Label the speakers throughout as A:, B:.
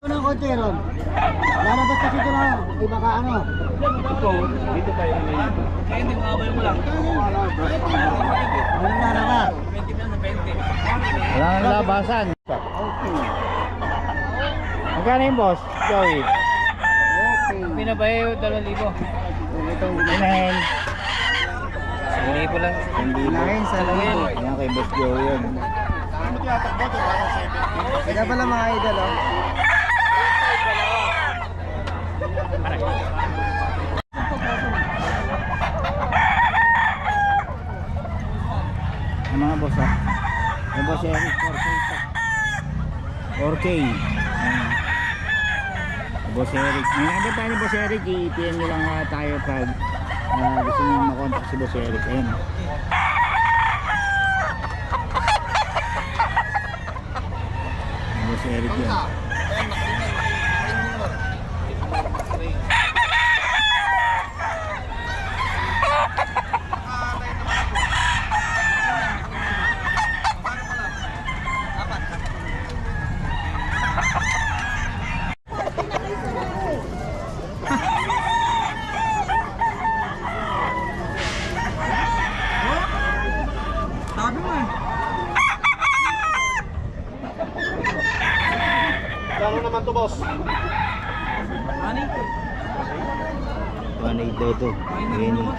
A: Unang konti ron. Lalabas kasi ito na. Ay baka ano.
B: Ito, dito tayo ngayon. Kaya hindi makabay mo lang.
A: Ano na na?
B: 20 na 20.
C: Wala nang labasan. Magkano yung boss, Joey?
A: Okay.
B: Pinabayo, 2,000.
A: Itong
C: Inahin.
B: Hindi po lang.
A: Inahin sa libo.
C: Yan kay boss Joey yun.
A: Kaya pala mga idol, oh.
C: Ang mga boss ha. Yung boss Eric, 4K pa. 4K. Ayan. Boss Eric. May number tayo ni Boss Eric. I-PM nyo lang tayo pag gusto nyo makontak si Boss Eric. Ayan. Boss Eric yan.
B: Sabi mo eh.
A: Gano'n naman to, boss?
B: Ani?
C: 1.8 daw to. Ayan eh.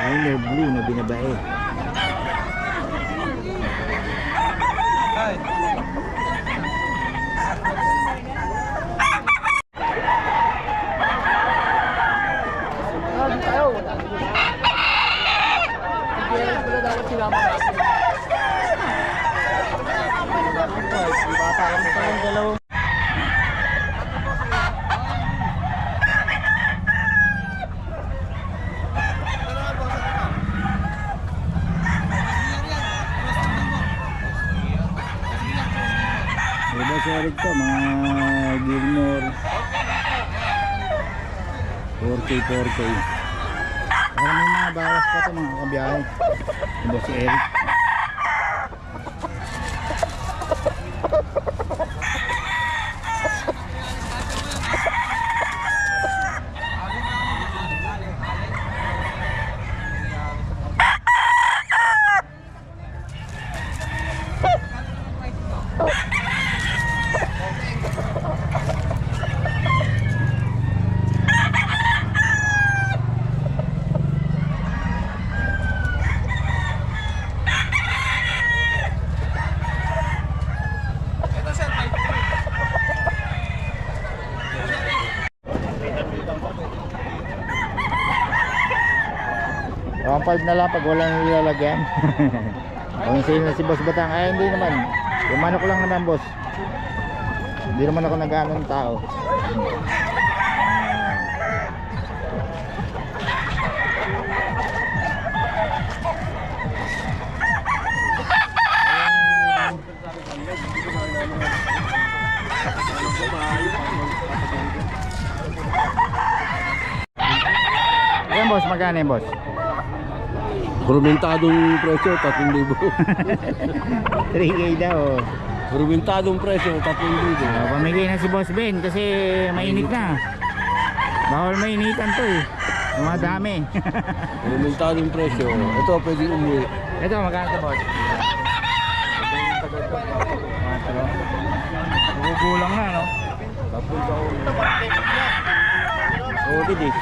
C: Liner blue na binabae.
B: Ay.
C: Boss Eric to, mga Gilmore 4K. Para may mga bawas pa to mga kabiyahe. Boss Eric. Ang 5 na lang pag walang nilalagyan. Kung sino na si Boss Batang, ay hindi naman. Yung manok lang naman, boss. Hindi naman ako nag-ano ng tao. Ayan boss, magkano yung boss?
D: Rumentadong presyo, 3,000.
C: 3K daw.
D: Rumentadong presyo, 3,000.
C: Pamigay na si Boss Ben kasi mainit na. Bawal mainitan to eh. Dumadami.
D: Rumentadong presyo. Ito, pwede umuwi.
C: Ito, magkano to, boss? Gugulang na, no? Solid eh.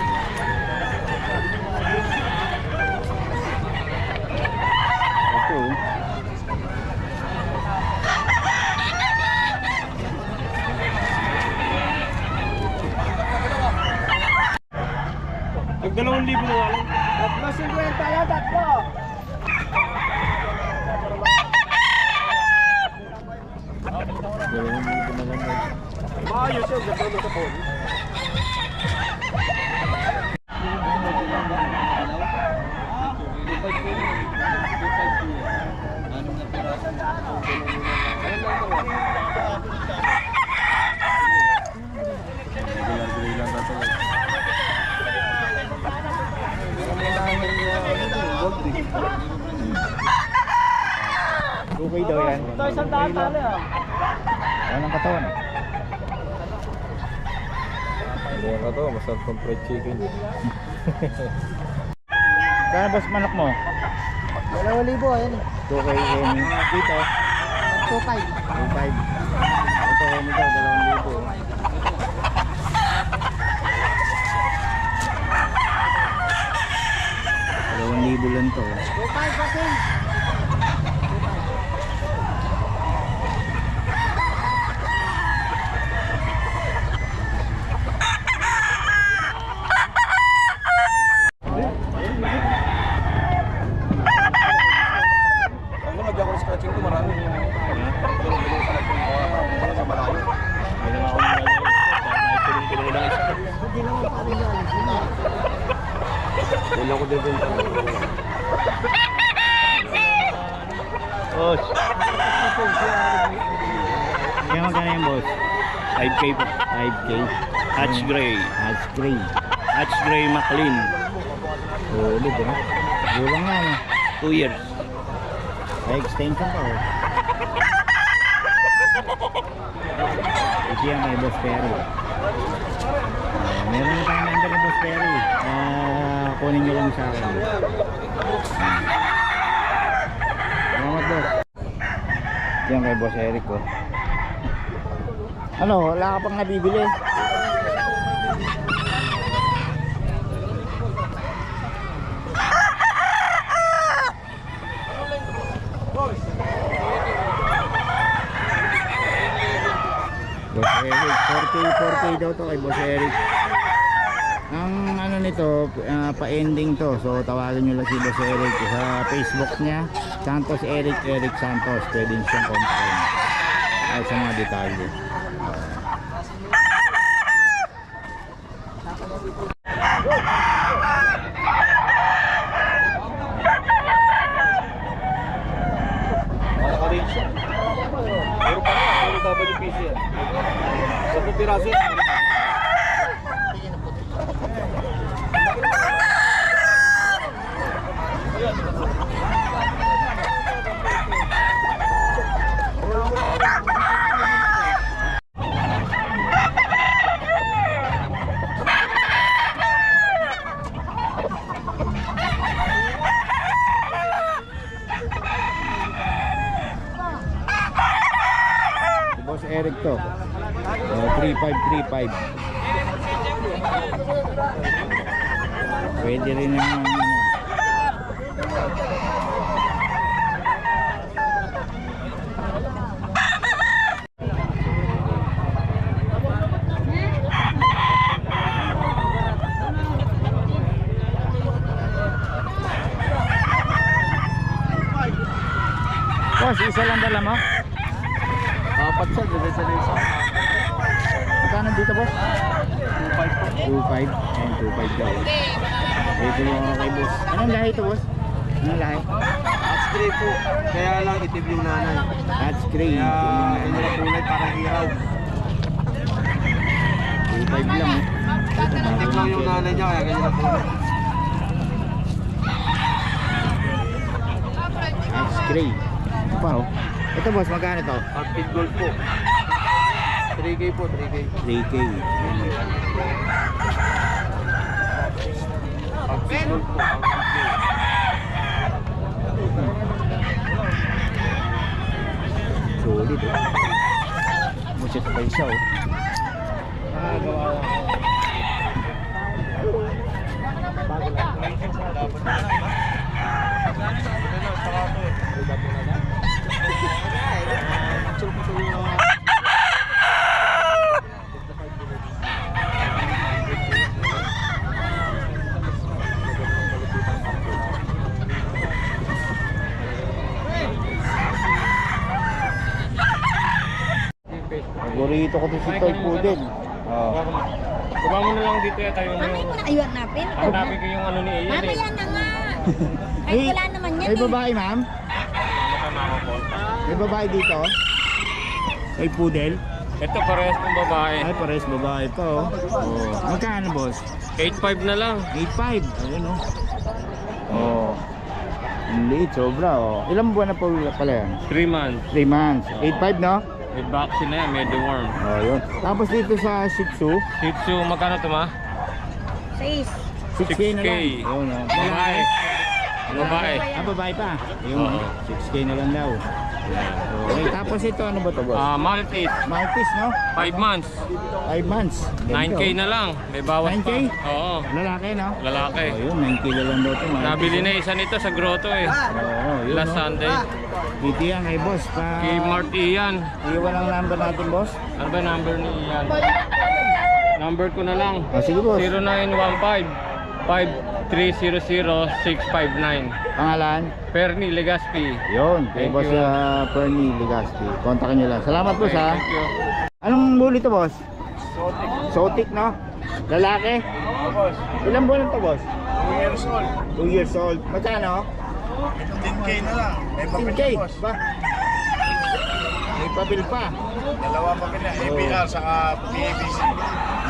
C: Ito eh.
B: Pag 2,000 na lang.
A: Tatlo 50 lang, tatlo.
B: Maayos yun, ganda sa phone.
C: Okay daw yan.
A: Ito isang daan tali, ah.
C: Anong katawan?
D: Hindi ka to, masarap pang fried chicken.
C: Kaya boss manok mo?
A: 2,000, ayan eh.
C: 2K dito.
A: 2,500.
C: 2.5. Ito Henny daw, 2,000. 2,000 lang to.
A: 2,500 kasi.
D: Ano, lagyan ko ng scratching ko, marami. Sa malayo.
B: Wala akong naipulong-pulong lang isa.
A: Hindi naman paring galing.
D: Wala ko din benta.
B: Boss,
C: Kaya magkano yung boss?
B: 5K po.
C: 5K.
B: Hatch Gray.
C: Hatch Gray.
B: Hatch Gray McLean.
C: Ulit Gulang nga no.
B: 2 years.
C: May extension pa oh. Ito yan kay Boss Perry. Meron na tayong number ni Boss Perry. Kunin nyo lang sa akin. Salamat boss. Yan kay Boss Eric ko. Ano, wala ka pang nabibili? Boss Eric, 4K daw to kay Boss Eric. Ang ano nito, pa-ending to. So tawagan nyo lang si Boss Eric sa Facebook niya, Santos Eric Santos. Pwede nyo siyang kontakin ay sa mga detalye.
D: Naka-range siya. Puro pa na, puro WPC yan. 10 piraso yan.
C: Boss Eric to. 3535. Pwede rin naman ano. Boss, isa lang dala mo?
D: Apat siya, diretso na isa.
C: Magkano dito boss?
D: 2.5 po.
C: 2.5. Ayun, 2.5 daw. Ito yung mga kay boss. Anong lahi ito boss? Anong lahi?
D: Hatch gray po. Kaya lang itim yung nanay.
C: Hatch Gray.
D: Kaya ganyan na kulay parang hiraw.
C: 2.5 lang oh.
D: Itim lang yung nanay niya, kaya ganyan na kulay.
C: Hatch Gray. Ito pa oh. Ito boss, magkano to?
D: Outfit gold po. 3K po, 3K.
C: 3K.
D: Outfit gold po.
C: Solid oh. Muchas pa isa oh. Paborito ko to si Toy Poodle. Oh.
B: Kuha mo na lang dito yata yung...
E: Mamay mo na ayun napin.
B: Hanapin ko yung ano ni Ian eh.
E: Mamaya na nga. Ay, wala naman yan
C: May
E: eh.
C: babae ma'am? May babae dito? Toy Poodle?
B: Ito parehas ng babae.
C: Ay, pares babae to. Oh. Magkano boss?
B: 8.5 na lang.
C: 8.5. Ayun oh. Oh. Ang liit, sobra oh. Ilang buwan na po pala yan?
B: 3 months.
C: 3 months. 8.5 no?
B: May vaccine na yan, may deworm.
C: Oh, yun. Tapos dito sa Shih Tzu,
B: Shih Tzu, magkano ito ma?
E: 6.
C: 6K na lang.
B: 6K.
C: Yun, oh.
B: Babae. Babae.
C: Ah, babae pa. Yung
B: Oo.
C: 6K na lang daw. Okay, tapos ito, ano ba ito, boss?
B: Maltese,
C: Maltese, no?
B: 5 months.
C: 5 months.
B: 9K na lang. May bawas
C: 9K?
B: pa. Oo.
C: Lalaki, no?
B: Lalaki.
C: Oh, yun, 9K na lang daw ito. Maltese.
B: Nabili na isa nito sa grotto eh.
C: Oo, yun,
B: Last
C: no?
B: Sunday.
C: Dito yan kay boss.
B: Kay Mart Ian.
C: Iwan ang number natin, boss.
B: Ano ba number ni Ian? Number ko na lang.
C: Ah, sige, boss.
B: 0915-5300-659.
C: Pangalan?
B: Perny Legaspi.
C: Yun, kay
B: Thank
C: boss
B: you.
C: Fernie Legaspi. Kontakin nyo lang. Salamat, boss, ha?
B: Thank you.
C: Anong bully to, boss? Sotik, no? Lalaki? Ilang buwan to, boss?
D: 2 years old.
C: 2 years old. Magkano?
D: 10K na lang. May
C: 10K. Ba? May pabil pa.
D: Dalawa pa kanya. APR saka PABC.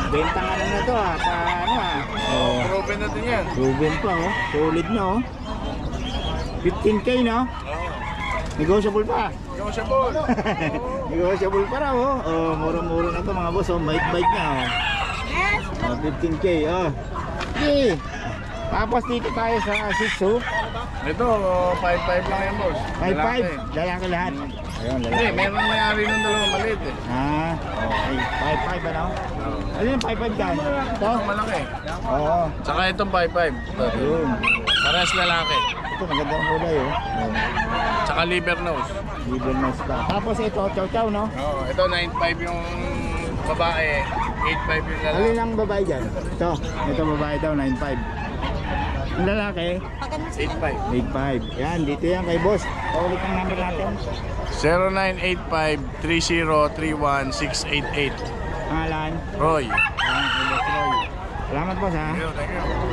C: Benta nga na to, ha? Paano, ha? Oh.
D: Proven na din yan.
C: Proven pa, oh. Solid na, oh. 15K, no? Negotiable pa.
D: Negotiable.
C: Negotiable pa raw, oh. Oh, mura-mura na to, mga boss, oh. Bite-bite na, oh.
E: Yes.
C: Oh, 15K, oh. Okay. Tapos dito tayo sa Shih Tzu.
D: Ito, 5-5 lang yan, boss.
C: 5-5. Lalaki lahat. Ayun,
D: Hindi,
C: lalaki.
D: meron na may-ari ng dalawang maliit eh.
C: Ah, okay. 5-5 ano? Ano yung 5-5 dyan? Ito?
D: Ito malaki.
C: Oo.
D: Saka itong 5-5.
C: Ayun.
D: Parehas lalaki.
C: Ito, magandang kulay, oh. Oh.
D: Saka liver nose.
C: Liver nose pa. Tapos ito, chow-chow, no?
D: Oo, ito 9-5 yung babae, 8-5 yung lalaki.
C: Alin ang babae dyan? Ito babae daw, 9-5. Ang lalaki,
E: Pagkano sila?
D: 8-5.
C: 8-5. Yan, dito yan kay boss. Paulit ang number natin.
D: 0985-3031-688.
C: Pangalan.
D: Roy.
C: Yan, kay boss Roy. Salamat, boss, ha?
D: Thank you.